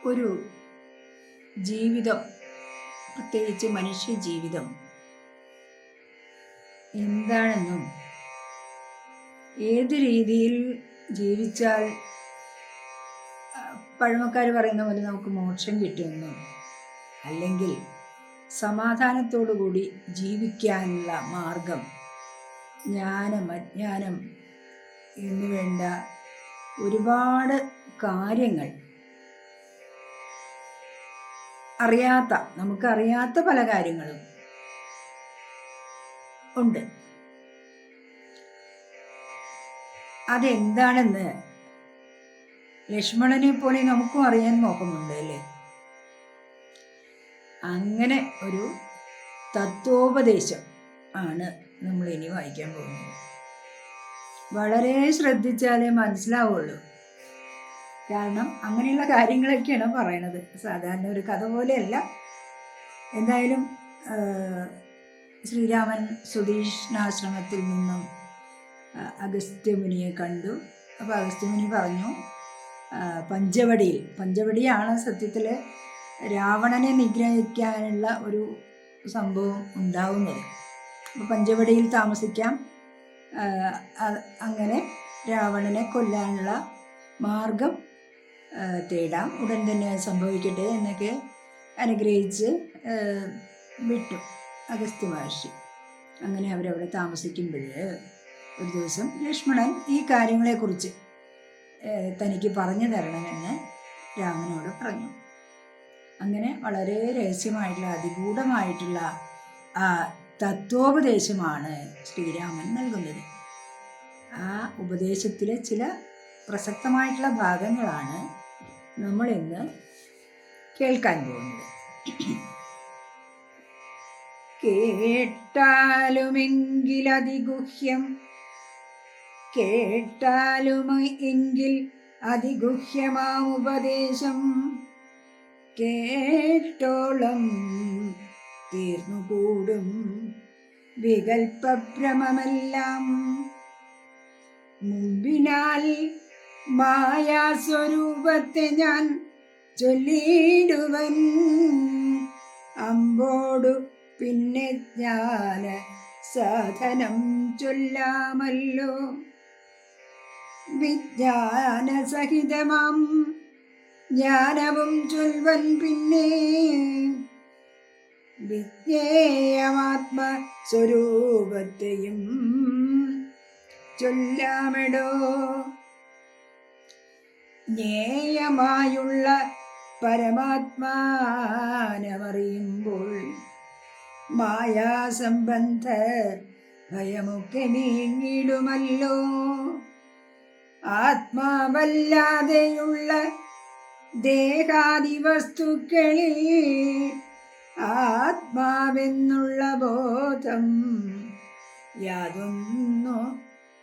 ഒരു ജീവിതം, പ്രത്യേകിച്ച് മനുഷ്യ ജീവിതം എന്താണെന്നും ഏത് രീതിയിൽ ജീവിച്ചാൽ പഴമക്കാർ പറയുന്ന പോലെ നമുക്ക് മോക്ഷം കിട്ടുമെന്നും അല്ലെങ്കിൽ സമാധാനത്തോടുകൂടി ജീവിക്കാനുള്ള മാർഗം, ജ്ഞാനം അജ്ഞാനം എന്നുവേണ്ട ഒരുപാട് കാര്യങ്ങൾ നമുക്കറിയാത്ത പല കാര്യങ്ങളും ഉണ്ട്. അതെന്താണെന്ന് ലക്ഷ്മണനെ പോലെ നമുക്കും അറിയാൻ നോക്കുന്നുണ്ട് അല്ലേ? അങ്ങനെ ഒരു തത്വോപദേശം ആണ് നമ്മൾ ഇനി വായിക്കാൻ പോകുന്നത്. വളരെ ശ്രദ്ധിച്ചാലേ മനസ്സിലാവുള്ളൂ. കാരണം അങ്ങനെയുള്ള കാര്യങ്ങളൊക്കെയാണ് പറയണത്. സാധാരണ ഒരു കഥ പോലെയല്ല. എന്തായാലും ശ്രീരാമൻ സുധീഷ്ണാശ്രമത്തിൽ നിന്നും അഗസ്ത്യമുനിയെ കണ്ടു. അപ്പോൾ അഗസ്ത്യമുനി പറഞ്ഞു, പഞ്ചവടിയാണ് സത്യത്തിൽ രാവണനെ നിഗ്രഹിക്കാനുള്ള ഒരു സംഭവം ഉണ്ടാവുന്നത്. അപ്പോൾ പഞ്ചവടിയിൽ താമസിക്കാം, അങ്ങനെ രാവണനെ കൊല്ലാനുള്ള മാർഗം തേടാം, ഉടൻ തന്നെ സംഭവിക്കട്ടെ എന്നൊക്കെ അനുഗ്രഹിച്ച് വിട്ടു അഗസ്ത്യ മഹർഷി. അങ്ങനെ അവരവിടെ താമസിക്കുമ്പോൾ ഒരു ദിവസം ലക്ഷ്മണൻ ഈ കാര്യങ്ങളെക്കുറിച്ച് തനിക്ക് പറഞ്ഞു തരണമെന്ന് രാമനോട് പറഞ്ഞു. അങ്ങനെ വളരെ രഹസ്യമായിട്ടുള്ള അതിഗൂഢമായിട്ടുള്ള ആ തത്വോപദേശമാണ് ശ്രീരാമൻ നൽകുന്നത്. ആ ഉപദേശത്തിലെ ചില പ്രസക്തമായിട്ടുള്ള ഭാഗങ്ങളാണ് നമ്മൾ ഇന്ന് കേൾക്കാൻ പോകുന്നത്. കേട്ടാലുമെങ്കിൽ അതിഗുഹ്യമാം ഉപദേശം കേട്ടോളം തീർന്നുകൂടും വികൽപ്പഭ്രമമെല്ലാം. മുമ്പിനാൽ മായാസ്വരൂപത്തെ ഞാൻ ചൊല്ലിയിടുവൻ, അമ്പോടു പിന്നെ ജ്ഞാന സാധനം ചൊല്ലാമല്ലോ. വിജ്ഞാനസഹിതമാം ജ്ഞാനവും ചൊൽവൻ പിന്നെ, വിജ്ഞേയമാത്മസ്വരൂപത്തെയും ചൊല്ലാമെടോ. ജ്ഞേയമായുള്ള പരമാത്മാനമറിയുമ്പോൾ മായാസംബന്ധ ഭയമൊക്കെ നീങ്ങിടുമല്ലോ. ആത്മാവല്ലാതെയുള്ള ദേഹാദി വസ്തുക്കളിൽ ആത്മാവെന്നുള്ള ബോധം യാതൊന്നു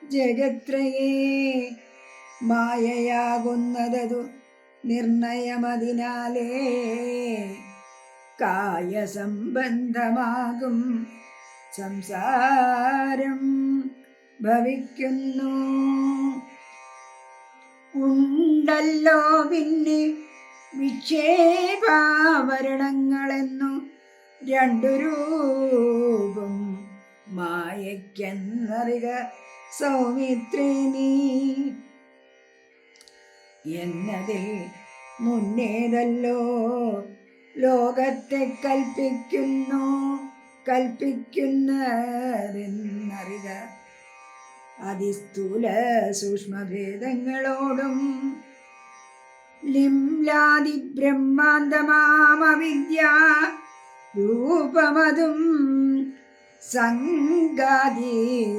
ജഗത്രയേ മായയാകുന്നതു നിർണയമതിനാലേ കായസംബന്ധമാകും സംസാരം ഭവിക്കുന്നു. ഉണ്ടല്ലോ പിന്നെ വിക്ഷേപാവരണങ്ങളെന്നു രണ്ടു രൂപം മായയ്ക്കെന്നറിക സൗമിത്രേ നീ. എന്നതിൽ മുന്നേതല്ലോ ലോകത്തെ കൽപ്പിക്കുന്നതെന്നറിക. അതിസ്ഥൂല സൂക്ഷ്മഭേദങ്ങളോടും ലിംലാദി ബ്രഹ്മാന്തമാമവിദ്യ രൂപമതും സംഗാദി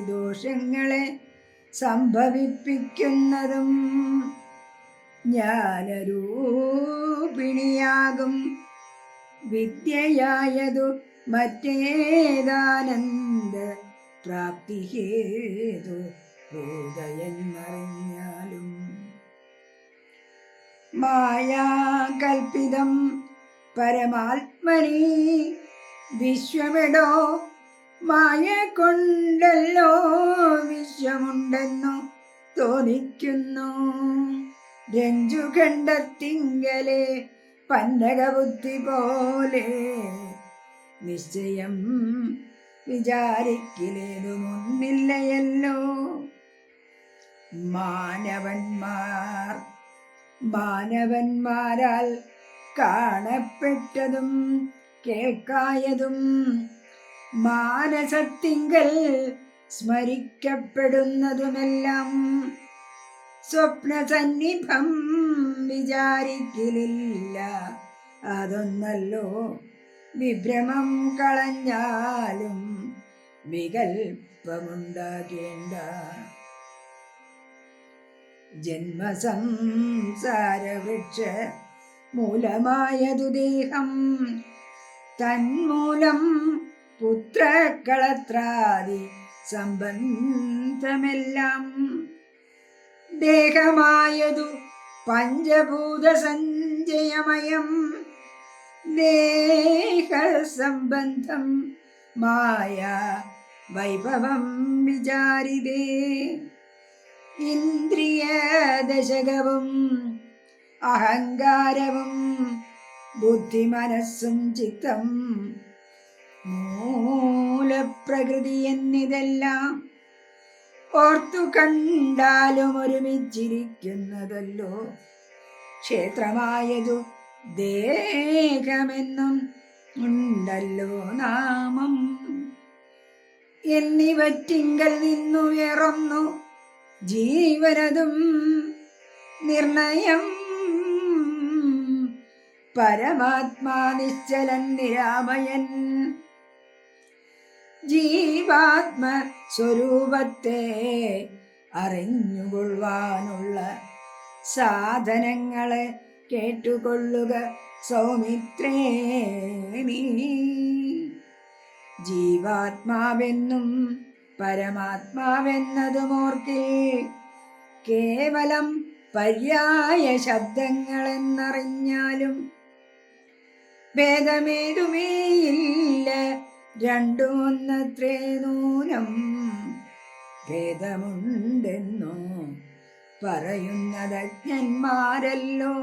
ദോഷങ്ങളെ സംഭവിപ്പിക്കുന്നതും ജ്ഞാനരൂപിണിയാകും വിദ്യയായതു മറ്റേതാനന്ദ പ്രാപ്തി ഹേതു ഭൂതയെന്നറിഞ്ഞാലും. മായാകൽപ്പിതം പരമാത്മനി വിശ്വമെടോ, മായ കൊണ്ടല്ലോ വിശ്വമുണ്ടെന്നു തോന്നിക്കുന്നു. രഞ്ജുഖണ്ഡത്തിങ്കലെ പന്നകബുദ്ധി പോലെ നിശ്ചയം വിചാരിക്കലേതുമൊന്നില്ലയല്ലോ. മാനവന്മാരാൽ കാണപ്പെട്ടതും കേൾക്കായതും മാനസത്തിങ്കൽ സ്മരിക്കപ്പെടുന്നതുമെല്ലാം സ്വപ്നസന്നിഭം വിചാരിക്കലില്ല. അതൊന്നല്ലോ വിഭ്രമം കളഞ്ഞാലും വികൽപ്പമുണ്ടാകേണ്ട. ജന്മസംസാരവൃക്ഷ മൂലമായതു ദേഹം, തന്മൂലം പുത്രകളത്രാദി സംബന്ധമെല്ലാം. ദേഹമായതു പഞ്ചഭൂത സഞ്ചയമയം, ദേഹസംബന്ധം മായ വൈഭവം വിചാരിതേ. ഇന്ദ്രിയദശകവും അഹങ്കാരവും ബുദ്ധിമനസ്സും ചിത്തം മൂലപ്രകൃതി എന്നിതെല്ലാം ഓർത്തു കണ്ടാലും ഒരുമിച്ചിരിക്കുന്നതല്ലോ. ക്ഷേത്രമായതു ദേഹമെന്നും ഉണ്ടല്ലോ നാമം. എന്നിവറ്റിങ്കൽ നിന്നുയർന്നു ജീവനതും നിർണയം. പരമാത്മാ നിശ്ചലൻ നിരാമയൻ, ജീവാത്മ സ്വരൂപത്തെ അറിഞ്ഞുകൊള്ളുവാനുള്ള സാധനങ്ങളെ കേട്ടുകൊള്ളുക സൗമിത്രേ നീ. ജീവാത്മാവെന്നും പരമാത്മാവെന്നതുമോർക്കിൽ കേവലം പര്യായ ശബ്ദങ്ങളെന്നറിഞ്ഞാലും ഭേദമേതുമേയില്ല, രണ്ടും ഒന്നത്രേ നൂനം. ഭേദമുണ്ടെന്നോ പറയുന്നതജ്ഞന്മാരല്ലോ.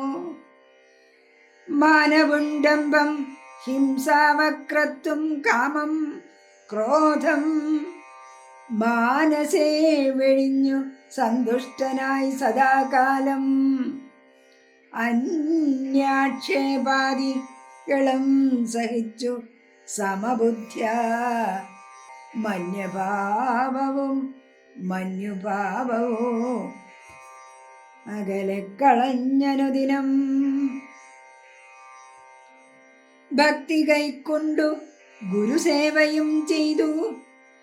മാനവുണ്ടമ്പം ഹിംസാവക്രത്വം കാമം ക്രോധം മാനസേ വെടിഞ്ഞു സന്തുഷ്ടനായി സദാകാലം. അന്യാക്ഷേപാദികളും സഹിച്ചു സമബുദ്ധ്യ മന്യുഭാവവും അകലെ കളഞ്ഞനുദിനം. ഭക്തി കൈക്കൊണ്ടു ഗുരുസേവയും ചെയ്തു,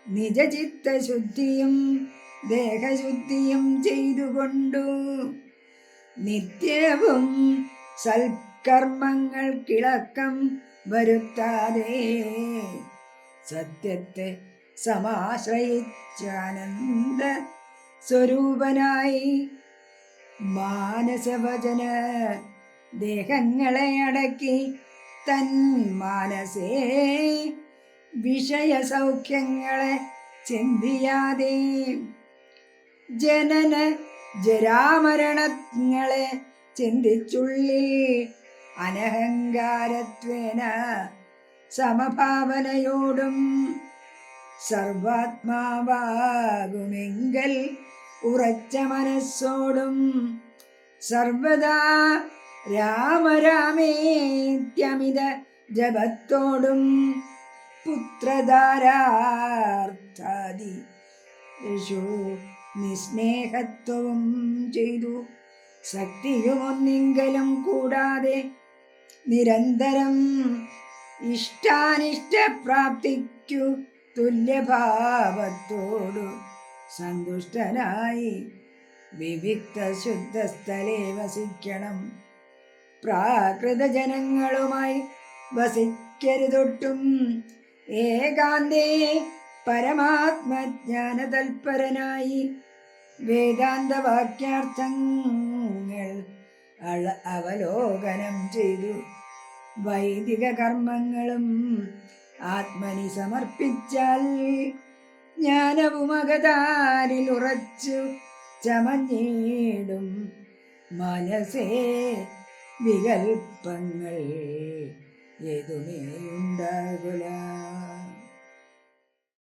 നിജചിത്തശുദ്ധിയും ദേഹശുദ്ധിയും ചെയ്തുകൊണ്ടു നിത്യവും സൽക്കർമ്മങ്ങൾക്കിളക്കം വരുത്താതെ സത്യത്തെ സമാശ്രയിച്ചാനന്ദ സ്വരൂപനായി മാനസവചന ദേഹങ്ങളെ അടക്കി തൻ മാനസേ വിഷയസൗഖ്യങ്ങളെ ചിന്തിയാതെ ജനന ജരാമരണങ്ങളെ ചിന്തിച്ചുള്ളിൽ അനഹങ്കാരത്വേന സമഭാവനയോടും സർവാത്മാവാകുമെങ്കൽ ഉറച്ച മനസ്സോടും സർവദാ രാമരാമേത്യമിത ജപത്തോടും പുത്രധാരാർത്ഥാദി നിസ്നേഹത്വവും ചെയ്തു ശക്തിയുമൊന്നിങ്കലും കൂടാതെ നിരന്തരം ഇഷ്ടാനിഷ്ടപ്രാപ്തിക്കു തുല്യഭാവത്തോടു സന്തുഷ്ടനായി വിവിക്ത ശുദ്ധസ്ഥലേ വസിക്കണം. പ്രാകൃതജനങ്ങളുമായി വസിക്കരുതൊട്ടും. ഏകാന്തേ പരമാത്മജ്ഞാനതൽപരനായി വേദാന്തവാക്യാർത്ഥങ്ങൾ അവലോകനം ചെയ്തു വൈദിക കർമ്മങ്ങളും ആത്മനി സമർപ്പിച്ചാൽ ജ്ഞാനവും അകതാരിൽ ഉറച്ചു ചമഞ്ഞിടും മനസ്സേ വികൽപ്പങ്ങൾ ഏതുമേ ഉണ്ടാകുല.